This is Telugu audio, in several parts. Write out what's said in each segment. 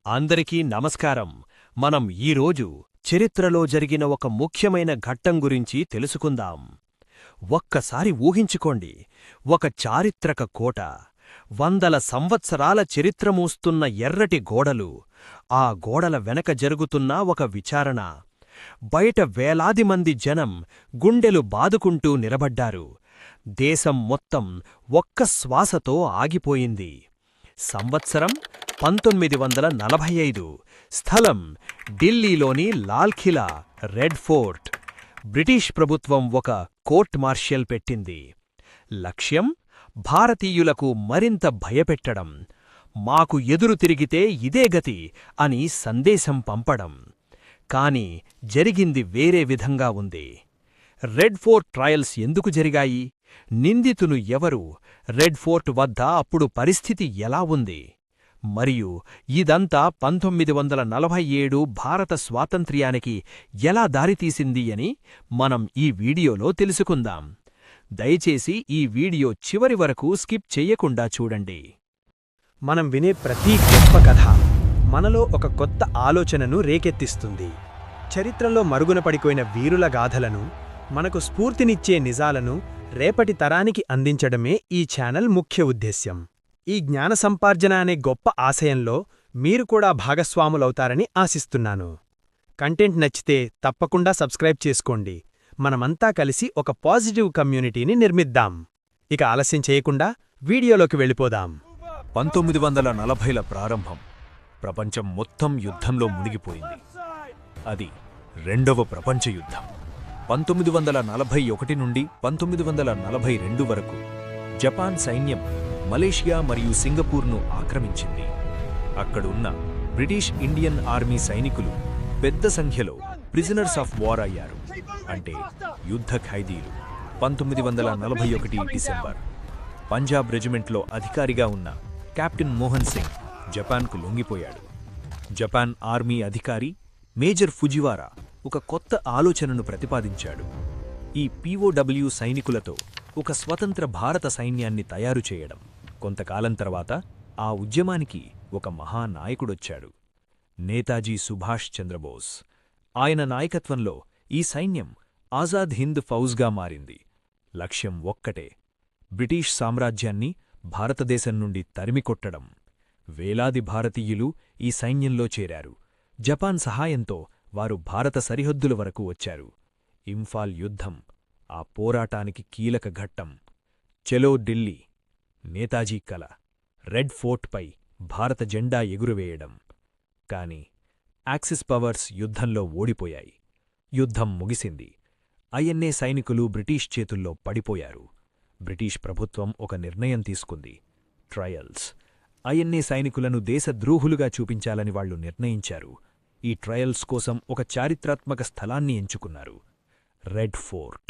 అందరికీ నమస్కారం. మనం ఈరోజు చరిత్రలో జరిగిన ఒక ముఖ్యమైన ఘట్టం గురించి తెలుసుకుందాం. ఒక్కసారి ఊహించుకోండి, ఒక చారిత్రక కోట, వందల సంవత్సరాల చరిత్ర మూస్తున్న ఎర్రటి గోడలు, ఆ గోడల వెనక జరుగుతున్న ఒక విచారణ. బయట వేలాది మంది జనం గుండెలు బాదుకుంటూ నిలబడ్డారు. దేశం మొత్తం ఒక్క శ్వాసతో ఆగిపోయింది. సంవత్సరం 1945. స్థలం ఢిల్లీలోని లాల్ఖిలా, రెడ్ ఫోర్ట్. బ్రిటిష్ ప్రభుత్వం ఒక కోర్ట్ మార్షల్ పెట్టింది. లక్ష్యం భారతీయులకు మరింత భయపెట్టడం, మాకు ఎదురు తిరిగితే ఇదే గతి అని సందేశం పంపడం. కాని జరిగింది వేరే విధంగా ఉంది. రెడ్ ఫోర్ట్ ట్రయల్స్ ఎందుకు జరిగాయి? నిందితులు ఎవరు? రెడ్ ఫోర్ట్ వద్ద అప్పుడు పరిస్థితి ఎలా ఉంది? మరియు ఇదంతా 1947 భారత స్వాతంత్ర్యానికి ఎలా దారితీసింది అని మనం ఈ వీడియోలో తెలుసుకుందాం. దయచేసి ఈ వీడియో చివరి వరకు స్కిప్ చెయ్యకుండా చూడండి. మనం వినే ప్రతి గొప్ప కథ మనలో ఒక కొత్త ఆలోచనను రేకెత్తిస్తుంది. చరిత్రలో మరుగున పడిపోయిన వీరుల గాథలను, మనకు స్ఫూర్తినిచ్చే నిజాలను రేపటి తరానికి అందించడమే ఈ ఛానల్ ముఖ్య ఉద్దేశ్యం. ఈ జ్ఞాన సంపార్జన అనే గొప్ప ఆశయంలో మీరు కూడా భాగస్వాములవుతారని ఆశిస్తున్నాను. కంటెంట్ నచ్చితే తప్పకుండా సబ్స్క్రైబ్ చేసుకోండి. మనమంతా కలిసి ఒక పాజిటివ్ కమ్యూనిటీని నిర్మిద్దాం. ఇక ఆలస్యం చేయకుండా వీడియోలోకి వెళ్ళిపోదాం. 1940ల ప్రారంభం. ప్రపంచం మొత్తం యుద్ధంలో మునిగిపోయింది. అది రెండవ ప్రపంచ యుద్ధం. 1941 నుండి 1942 వరకు జపాన్ సైన్యం మలేషియా మరియు సింగపూర్ను ఆక్రమించింది. అక్కడున్న బ్రిటిష్ ఇండియన్ ఆర్మీ సైనికులు పెద్ద సంఖ్యలో ప్రిజనర్స్ ఆఫ్ వార్ అయ్యారు, అంటే యుద్ధ ఖైదీలు. 1941 డిసెంబర్, పంజాబ్ రెజిమెంట్లో అధికారిగా ఉన్న కెప్టెన్ మోహన్ సింగ్ జపాన్కు లొంగిపోయాడు. జపాన్ ఆర్మీ అధికారి మేజర్ ఫుజివారా ఒక కొత్త ఆలోచనను ప్రతిపాదించాడు. ఈ POW సైనికులతో ఒక స్వతంత్ర భారత సైన్యాన్ని తయారు చేయడం. కొంతకాలం తర్వాత ఆ ఉద్యమానికి ఒక మహానాయకుడొచ్చాడు, నేతాజీ సుభాష్ చంద్రబోస్. ఆయన నాయకత్వంలో ఈ సైన్యం ఆజాద్ హింద్ ఫౌజ్గా మారింది. లక్ష్యం ఒక్కటే, బ్రిటిష్ సామ్రాజ్యాన్ని భారతదేశం నుండి తరిమికొట్టడం. వేలాది భారతీయులు ఈ సైన్యంలో చేరారు. జపాన్ సహాయంతో వారు భారత సరిహద్దుల వరకు వచ్చారు. ఇంఫాల్ యుద్ధం ఆ పోరాటానికి కీలక ఘట్టం. చలో ఢిల్లీ, నేతాజీ కల, రెడ్ ఫోర్ట్పై భారత జెండా ఎగురువేయడం. కాని యాక్సిస్ పవర్స్ యుద్ధంలో ఓడిపోయాయి. యుద్ధం ముగిసింది. INA సైనికులు బ్రిటిష్ చేతుల్లో పడిపోయారు. బ్రిటిష్ ప్రభుత్వం ఒక నిర్ణయం తీసుకుంది, ట్రయల్స్. INA సైనికులను దేశద్రోహులుగా చూపించాలని వాళ్లు నిర్ణయించారు. ఈ ట్రయల్స్ కోసం ఒక చారిత్రాత్మక స్థలాన్ని ఎంచుకున్నారు, రెడ్ ఫోర్ట్.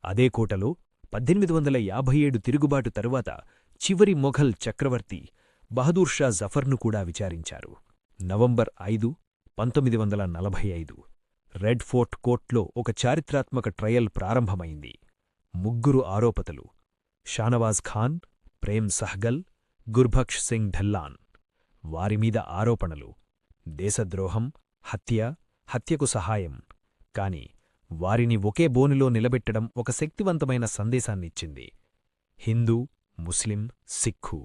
అదే కోటలో 1857 తిరుగుబాటు తరువాత చివరి మొఘల్ చక్రవర్తి బహదూర్ షా జఫర్ను కూడా విచారించారు. నవంబర్ 5, 1945 రెడ్ ఫోర్ట్ కోర్ట్లో ఒక చారిత్రాత్మక ట్రయల్ ప్రారంభమైంది. 3 ఆరోపతలు, షానవాజ్ ఖాన్, ప్రేమ్ సహగల్, గుర్బక్ష్ సింగ్ ఢల్లాన్. వారిమీద ఆరోపణలు దేశద్రోహం, హత్యకు సహాయం. కాని వారిని ఒకే బోనులో నిలబెట్టడం ఒక శక్తివంతమైన సందేశాన్నిచ్చింది. హిందూ, ముస్లిం, సిక్ఖు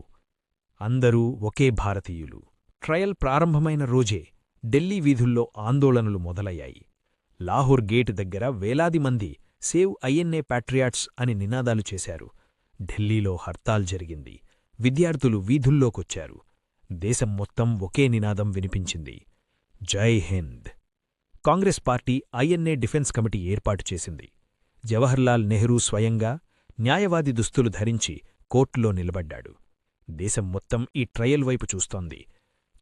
అందరూ ఒకే భారతీయులు. ట్రయల్ ప్రారంభమైన రోజే ఢిల్లీ వీధుల్లో ఆందోళనలు మొదలయ్యాయి. లాహోర్ గేట్ దగ్గర వేలాది మంది సేవ్ INA ప్యాట్రియాట్స్ అని నినాదాలు చేశారు. ఢిల్లీలో హర్తాల్ జరిగింది. విద్యార్థులు వీధుల్లోకొచ్చారు. దేశం మొత్తం ఒకే నినాదం వినిపించింది, జై Hind. Congress party INA defence committee ఏర్పాటు చేసింది. జవహర్లాల్ నెహ్రూ స్వయంగా న్యాయవాది దుస్తులు ధరించి కోర్టులో నిలబడ్డాడు. దేశం మొత్తం ఈ ట్రయల్ వైపు చూస్తోంది.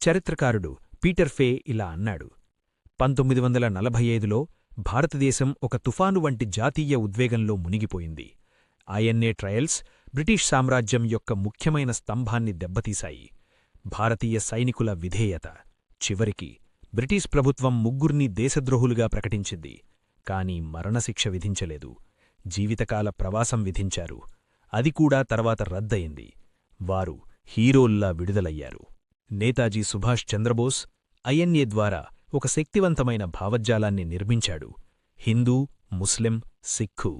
చరిత్రకారుడు పీటర్ ఫే ఇలా అన్నాడు, 1945లో భారతదేశం ఒక తుఫాను వంటి జాతీయ ఉద్వేగంలో మునిగిపోయింది. INA ట్రయల్స్ బ్రిటిష్ సామ్రాజ్యం యొక్క ముఖ్యమైన స్తంభాన్ని దెబ్బతీశాయి. భారతీయ సైనికుల విధేయత. చివరికి బ్రిటిష్ ప్రభుత్వం 3 దేశద్రోహులుగా ప్రకటించింది. కాని మరణశిక్ష విధించలేదు. జీవితకాల ప్రవాసం విధించారు. అది కూడా తర్వాత రద్దయింది. వారు హీరోల్లా విడుదలయ్యారు. నేతాజీ సుభాష్ చంద్రబోస్ ఐఎన్ఏ ద్వారా ఒక శక్తివంతమైన భావజాలాన్ని నిర్మించాడు. హిందూ, ముస్లిం, సిక్ఖు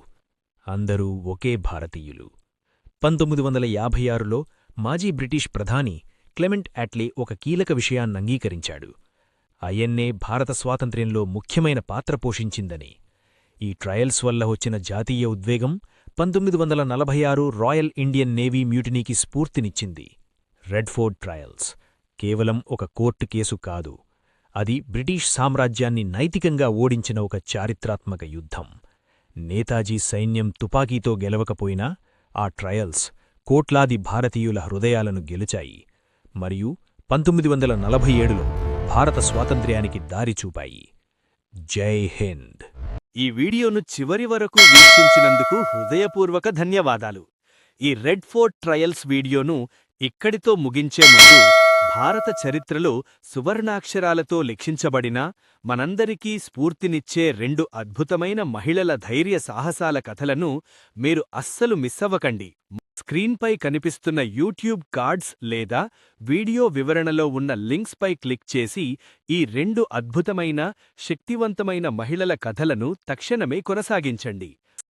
అందరూ ఒకే భారతీయులు. 1956లో మాజీ బ్రిటిష్ ప్రధాని క్లెమెంట్ యాట్లీ ఒక కీలక విషయాన్నంగీకరించాడు. ఐఎన్ఏ భారత స్వాతంత్ర్యంలో ముఖ్యమైన పాత్ర పోషించిందని. ఈ ట్రయల్స్ వల్ల వచ్చిన జాతీయ ఉద్వేగం 1946 రాయల్ ఇండియన్ నేవీ మ్యూటినీకి స్ఫూర్తినిచ్చింది. రెడ్ ఫోర్ట్ ట్రయల్స్ కేవలం ఒక కోర్టు కేసు కాదు, అది బ్రిటిష్ సామ్రాజ్యాన్ని నైతికంగా ఓడించిన ఒక చారిత్రాత్మక యుద్ధం. నేతాజీ సైన్యం తుపాకీతో గెలవకపోయినా ఆ ట్రయల్స్ కోట్లాది భారతీయుల హృదయాలను గెలిచాయి మరియు 1947లో భారత స్వాతంత్ర్యానికి దారి చూపాయి. జై హింద్. ఈ వీడియోను చివరి వరకు వీక్షించినందుకు హృదయపూర్వక ధన్యవాదాలు. ఈ రెడ్ ఫోర్ట్ ట్రయల్స్ వీడియోను ఇక్కడితో ముగించే ముందు భారత చరిత్రలో సువర్ణాక్షరాలతో లిఖించబడిన, మనందరికీ స్ఫూర్తినిచ్చే 2 అద్భుతమైన మహిళల ధైర్య సాహసాల కథలను మీరు అస్సలు మిస్సవ్వకండి. స్క్రీన్పై కనిపిస్తున్న యూట్యూబ్ కార్డ్స్ లేదా వీడియో వివరణలో ఉన్న లింక్స్పై క్లిక్ చేసి ఈ 2 అద్భుతమైన, శక్తివంతమైన మహిళల కథలను తక్షణమే కొనసాగించండి.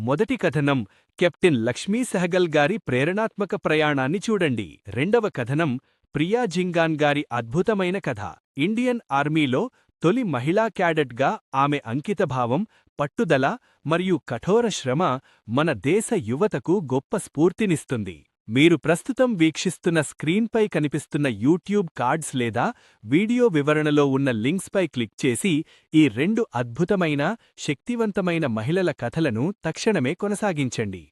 మొదటి కథనం కెప్టెన్ లక్ష్మీ సెహగల్ గారి ప్రేరణాత్మక ప్రయాణాన్ని చూడండి. రెండవ కథనం ప్రియా జింగాన్ గారి అద్భుతమైన కథ. ఇండియన్ ఆర్మీలో తొలి మహిళా క్యాడెట్గా ఆమె అంకితభావం, పట్టుదల మరియు కఠోర శ్రమ మన దేశ యువతకు గొప్ప స్ఫూర్తినిస్తుంది. మీరు ప్రస్తుతం వీక్షిస్తున్న స్క్రీన్పై కనిపిస్తున్న యూట్యూబ్ కార్డ్స్ లేదా వీడియో వివరణలో ఉన్న లింక్స్పై క్లిక్ చేసి ఈ 2 అద్భుతమైన, శక్తివంతమైన మహిళల కథలను తక్షణమే కొనసాగించండి.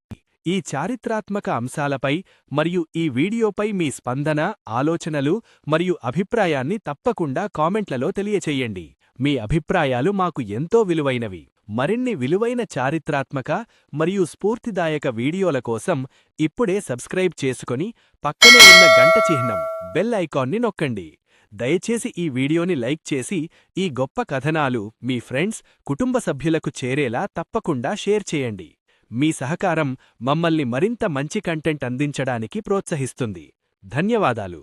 ఈ చారిత్రాత్మక అంశాలపై మరియు ఈ వీడియోపై మీ స్పందన, ఆలోచనలు మరియు అభిప్రాయాన్ని తప్పకుండా కామెంట్లలో తెలియచేయండి. మీ అభిప్రాయాలు మాకు ఎంతో విలువైనవి. మరిన్ని విలువైన చారిత్రాత్మక మరియు స్ఫూర్తిదాయక వీడియోల కోసం ఇప్పుడే సబ్స్క్రైబ్ చేసుకొని పక్కనే ఉన్న గంట చిహ్నం బెల్ ఐకాన్ని నొక్కండి. దయచేసి ఈ వీడియోని లైక్ చేసి ఈ గొప్ప కథనాలు మీ ఫ్రెండ్స్, కుటుంబ సభ్యులకు చేరేలా తప్పకుండా షేర్ చేయండి. మీ సహకారం మమ్మల్ని మరింత మంచి కంటెంట్ అందించడానికి ప్రోత్సహిస్తుంది. ధన్యవాదాలు.